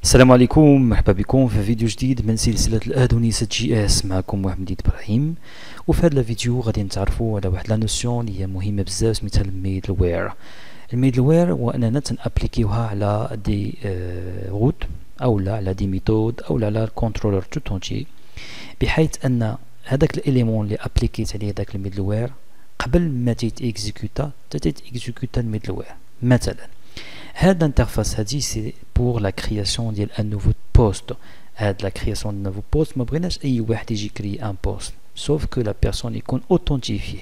السلام عليكم، مرحبا بكم في فيديو جديد من سلسلة الأدونيس جي اس. معكم محمد إبراهيم، وفي هذا الفيديو غادي نتعرفوا على واحد لا نوسيون اللي هي مهمة بزاف سميتها الميدل وير. الميدل وير هو اننا تنابليكيوها على دي روت او لا على دي ميثود او لا على الكونترولر توت اونتي، بحيث ان هذاك الاليمون اللي ابليكيت عليه داك الميدل وير قبل ما تيتيكزيكوتا الميدل وير. مثلا هاد الانترفاس هادي سي بور لا كرياسيون ديال ان نوفو بوست. هاد لا كرياسيون ديال نوفو بوست ما بغيناش اي واحد يجي كري ان بوست سوف كو لا بيرسون يكون اوثنتيفي.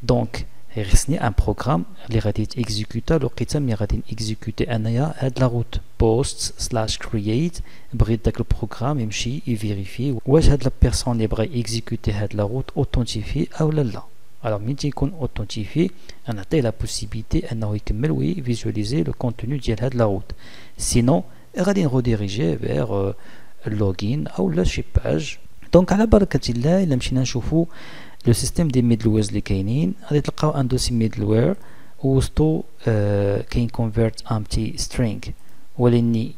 دونك خصني ان بروغرام اللي غادي تيكزيكوتا لقيت ملي غادي نيكزيكوتي انايا هاد لا روت بوست سلاش كرييت. بغيت داك البروغرام يمشي يفيريفي واش هاد لا بيرسون اللي بغا اكزيكوتي هاد لا روت اوثنتيفي او لا. Alors, مين تيكون authentifié, on a la possibilité انه يكمل وي visualiser le contenu ديال هاد لا روت. Sinon, غادي نروديريجي vers اللوغين او لا شي باج. دونك على بركة الله الا مشينا نشوفو لو سيستيم دي ميدلويرز اللي كاينين، غادي تلقاو ان دوسي ميدلوير ووسطو كاين convert empty string، ولاني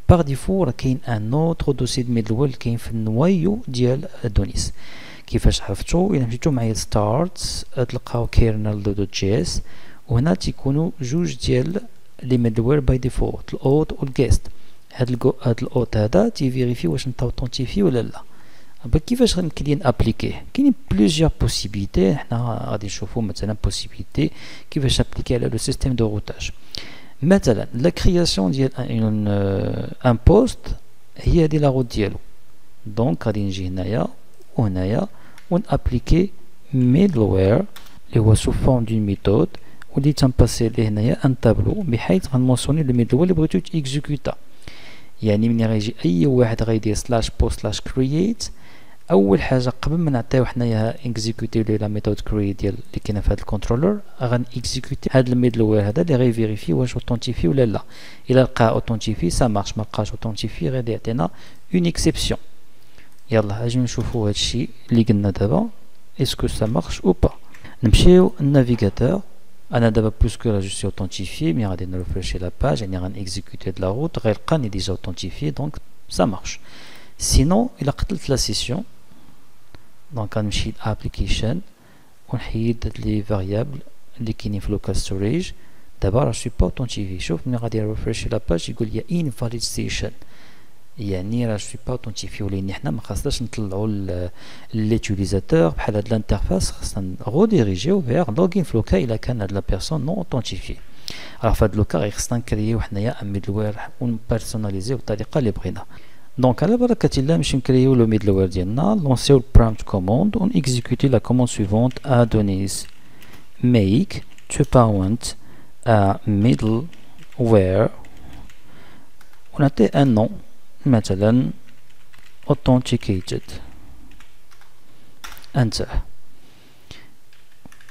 باغ ديفو راه كاين ان اوتر دوسي دو ميدلوير اللي كاين في النوايو ديال ادونيس. كيفاش عرفتو؟ الا مشيتو معايا ستارت تلقاو كيرنل دوت جي اس، وهنا تيكونوا جوج ديال لي ميدلوير باي ديفولت، الاوت والجيست. هاد الاوت هذا تيفيريفي واش انت اوثنتيفي ولا لا. كيفاش غنكلي ابليكيه؟ كاينين بليزيور بوسيبيليتي. حنا غادي نشوفوا مثلا بوسيبيليتي كيفاش ابليكي على لو سيستيم دو روتاج. مثلا لا كرياسيون ديال ان بوست هي هادي لا روت ديالو. دونك غادي نجي هنايا وهنايا ونابليكي ميدلوير اللي هو سو فورم دون ميثود، واللي تنباسي ليه هنايا ان تابلو بحيث غنمونسيوني لو ميدلوير اللي بغيتو تيكزيكوتا. يعني ملي غيجي اي واحد غيدير سلاش بوست سلاش كرييت، اول حاجه قبل ما نعطيو حنايا اكزيكوتيو لي لا ميثود كرييت ديال اللي كاينه في هذا الكونترولر، غنكزيكوتي هذا الميدلوير هذا اللي غيفيريفي واش اوثنتيفي ولا لا. الا لقى اوثنتيفي سا مارش، ما لقاش اوثنتيفي غادي يعطينا اون اكسبسيون. يلا اجي نشوفوا هادشي اللي قلنا دابا اسكو سا مارش او با. نمشيو للنافيغاتور. انا دابا بوسكو لا جو سي اوثنتيفي مي غادي نرفريشي لا باج، يعني غنكزيكوتي هاد لا روت غيلقاني ديجا اوثنتيفي، دونك سا مارش. سينو الا قتلت لا سيسيون، دونك غنمشي لابليكيشن ونحيد هاد لي فاريابل اللي كاينين في لوكال ستوريج. دابا راه سوي با اوثنتيفي. شوف ملي غادي نرفريشي لا باج يقول لي انفاليد ستيشن، يعني راه سوي با اوثنتيفي. ولاني حنا ما خاصناش نطلعوا ليوتيليزاتور بحال هاد الانترفاس، خاصنا نغوديريجيو فيغ لوغين فلوكا الا كان هاد لا بيرسون نون اوثنتيفي. راه في هاد لوكا خاصنا نكرييو حنايا ان ميدلوير ونبيرسوناليزيو بالطريقه اللي بغينا. دونك على بركه الله نمشيو نكرييو لو ميدلوير ديالنا، لونسيو البرامت كوموند ونكزيكوتي لا كوموند سويفونت ادونيس make to parent a middleware ونعطيه ان نون مثلا authenticated. enter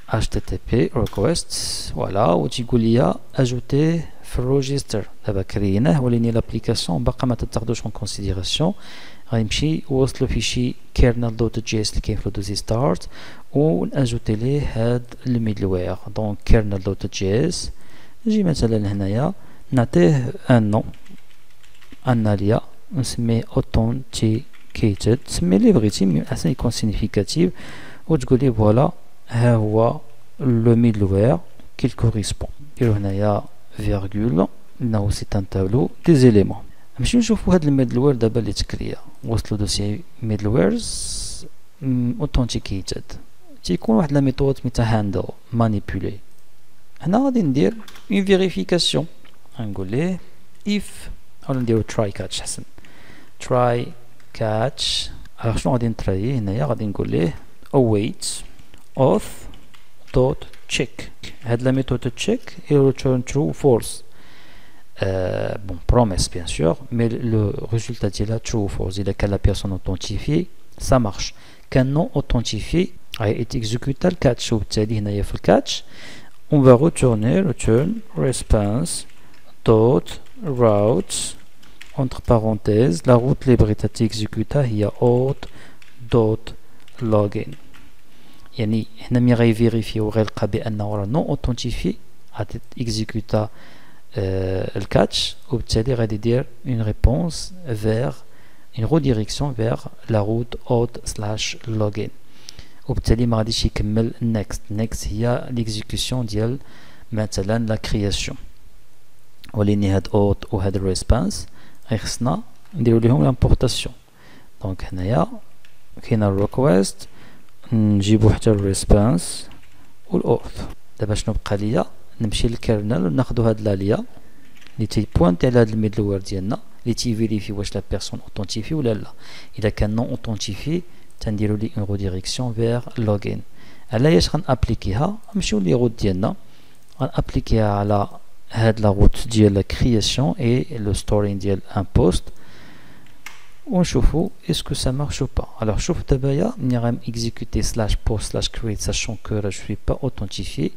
http request فوالا، وتيقول لي اجوتيه في الروجيستر. دابا كريناه ولكن لابليكاسيون باقا ما تاخذوش اون كونسيديراسيون. غنمشي ووصل فيشي كيرنل دوت جي اس اللي كاين في الدوسي ستارت وناجوتي ليه هاد الميدلوير. دونك كيرنل دوت جي اس نجي مثلا هنايا نعطيه ان نون اناليا نسميه authenticated، تسمي اللي بغيتي، من الاحسن يكون سينيفيكاتيف، وتقول لي فوالا ها هو لو ميدلوير كيل كوريسبون. نديرو هنايا فيرغول انه سي ان تابلو دي زيليمون. نمشيو نشوفو هاد الميدلوير دابا اللي تكريا. وصلوا دوسي ميدلويرز authenticated، تيكون واحد لا ميثود سميتها هاندل مانيبولي. هنا غادي ندير اون فيريفيكاسيون، غنقول ليه if ولا نديرو try catch حسن try catch. alors شنو غادي نتراي هنايا؟ غادي نقول ليه await auth dot check. هاد لا ميثود تشيك il return true false. bon promesse bien sûr mais le résultat ديالها true false. اذا كان لا بيرسون authentifiée ça marche، كان non authentifié exécuta le catch. وبالتالي هنايا في الكاتش on va retourner return response dot route entre parenthèses la route اللي بغيتها تيكزيكوتا هي auth dot login. يعني هنا ملي غيفيريفي وغيلقى بانه راه نون اوثنتيفي غادي اكزيكوتا الكاتش وبالتالي غادي يدير une réponse vers une redirection vers la route auth/login وبالتالي ما غاديش يكمل next هي l'exécution ديال مثلا la création وليني هاد auth وهاد الريسبونس غير خصنا نديرو ليهم لامبورطاسيون دونك هنايا كاينه الريكويست نجيبو حتى الريسبونس والاوث دابا شنو بقى ليا نمشي للكيرنل وناخدو هاد لاليا اللي تيبوانتي على هاد الميدل وير ديالنا اللي تيفيريفي واش لا بيرسون اوثنتيفي ولا لا اذا كان نون اوثنتيفي تنديرو لي اون ريديريكسيون فيغ لوغين علاش غنابليكيها نمشيو لي روت ديالنا غنابليكيها على هاد لا روت ديال لا كرياسيون اي لو ستورين ديال ان بوست ونشوفو اسكو سا مارش او با alors شوف دابايا ملي غنكزيكوتي /post/create sachant que je suis pas authentifié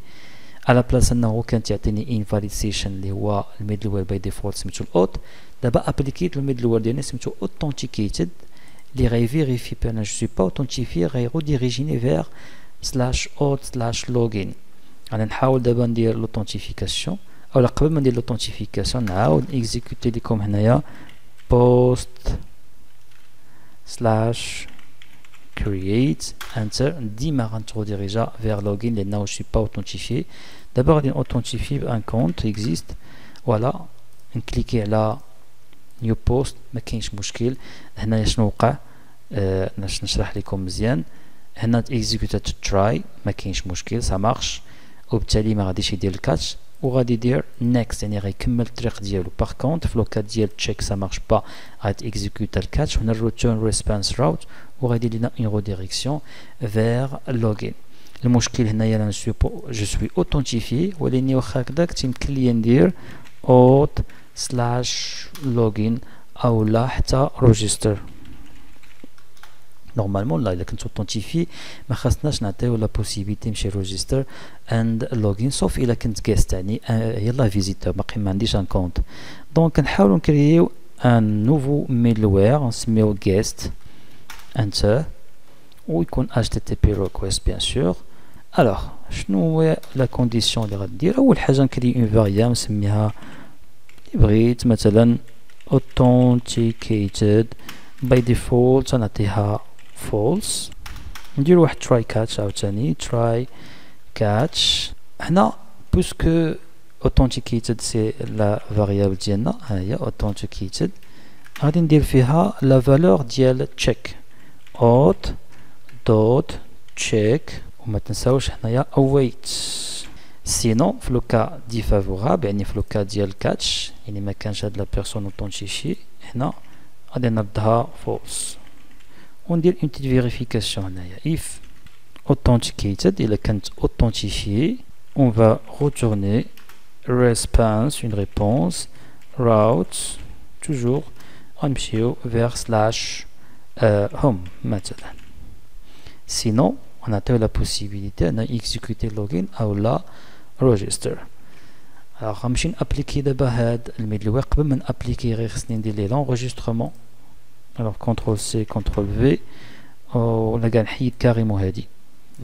à la place انه كان تعطيني invalidation اللي هو الميدل وير باي ديفولت سميتو الاوت دابا ابليكيت الميدل وير ديالنا سميتو authenticated اللي غيفيريفي بان جو سوي با اوثنتيفي غيروديريجيني فيغ /auth/login غادي نحاول دابا ندير لوثنتيفيكاسيون او قبل ما ندير لوثنتيفيكاسيون نعاود نكزيكوتي لكم هنايا post/create enter ديما غنتروديريجا vers login لانه je suis pas authentifié دابا غادي نوثنتيفي بان كونت existe فوالا نكليكي على نيو بوست ما كاينش مشكل هنايا شنو وقع نشرح لكم مزيان هنا اكزيكوتات تراي ما كاينش مشكل سا مارش وبالتالي ما غاديش يدير الكاتش وغادي يدير next يعني غيكمل الطريق ديالو باغ كونت في لوكا ديال تشيك سا مارش با غادي اكزيكوتا الكاتش هنا الريتيرن ريسبونس راوت وغادي يدير لنا اون ريديريكسيون فيغ لوغين المشكل هنايا انا جو سوي اوثنتيفي ولاني واخا هكذاك تيمكن ليا ندير auth/login او لا حتى register نورمالمون لا الا كنت اوثنتيفي ما خاصناش نعطيو لا بوسيبيتي نمشي ريجيستر اند لوغين سوف الا كنت جيست يعني يلا فيزيتور باقي ما عنديش ان كونت دونك نحاولوا نكرييو ان نوفو ميدل وير نسميوه جيست انتر ويكون HTTP request بيان سور الوغ شنو هو لا كونديسيون اللي غدير اول حاجه نكري اون فاريابل نسميها بغيت مثلا authenticated by default نعطيها false ندير واحد try catch عاوتاني try catch هنا puisque authenticated سي لا فاريابل ديالنا ها هي authenticated غادي ندير فيها لا فالور ديال check auth دوت check وما تنساوش هنايا await سينو في لوكا ديفافورابل يعني في لوكا ديال كاتش يعني ما كانش هاد لا بيرسون اوثنتيفي هنا غادي نردها false وندير اون بتيت فيريفيكاسيون هنايا if authenticated الا كانت authentifié on va retourner response une réponse route toujours غنمشيو vers home مثلا sinon on a la possibilité d'exécuter login ou la register alors غنمشي نابليكي دابا هاد الميدل وير قبل ما نابليكي غير خصني ندير لي لونجسترومون alors CTRL C CTRL V ولا كاع نحيد كاريمون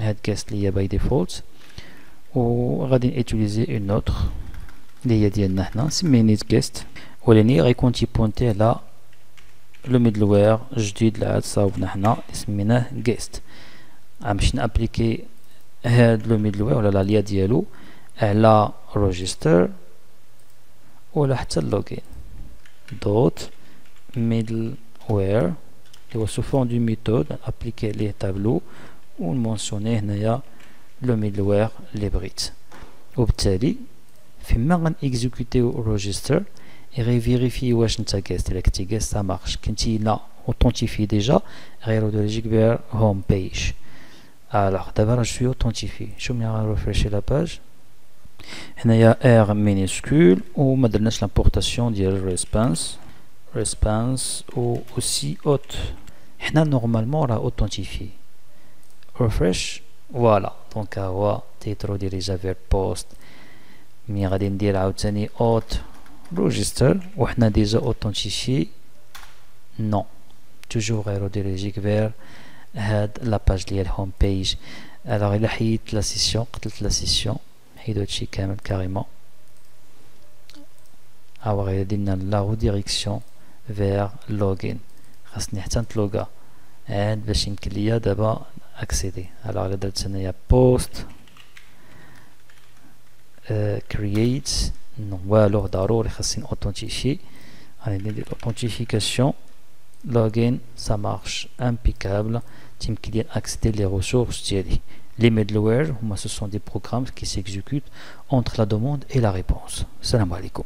هاد كاست اللي هي باي ديفولت وغادي نيتيليزي اون اوتر اللي هي ديالنا حنا نسميه نيت كاست ولاني غيكون تيبونتي على لو ميدل وير جديد اللي عاد صاوبنا حنا اللي سميناه جيست غنمشي نابليكي هاد لو ميدل وير ولا لا ليا ديالو على register ولا حتى اللوغين دوت ميدل وير اللي هو سو فورم دو ميثود ابليكي ليه تابلو ونمونسيوني هنايا لو ميدل وير اللي بغيت وبالتالي فيما غنكزيكوتيو register غيفيريفي واش نتا كاست الا كنتي كاست سا مارش كنتي لا اوثنتيفي ديجا غيروديريجيك فير هوم بيج alors d'abord je suis authentifié شوف ملي غنريفريشي لا باج هنايا ار مينيسكول وما درناش لامبورطاسيون ديال ريسبونس و اوسي اوت حنا نورمالمون راه اوثنتيفي ريفريش فوالا دونك هو تيترو ديريجا فير بوست مي غادي ندير عاوتاني اوت register وحنا ديجا اوثنتيفي نو توجور غيرو ديريجيك فير هاد لاباج ديال هوم بيج الوغ الا حيدت لا سيسيون قتلت لا سيسيون حيدو هادشي كامل كاريمون avoir la redirection vers login. خاصني حتى نتلوغا باش يمكن ليا دابا accéder. Alors là درت هنايا post create non والو ضروري خاصني authentifier. غادي ندير authentification login, ça marche impeccable. يمكن لي accéder les ressources ديالي. Les middleware, ce sont des programmes qui s'exécutent entre la demande et la réponse. Salam alaikum.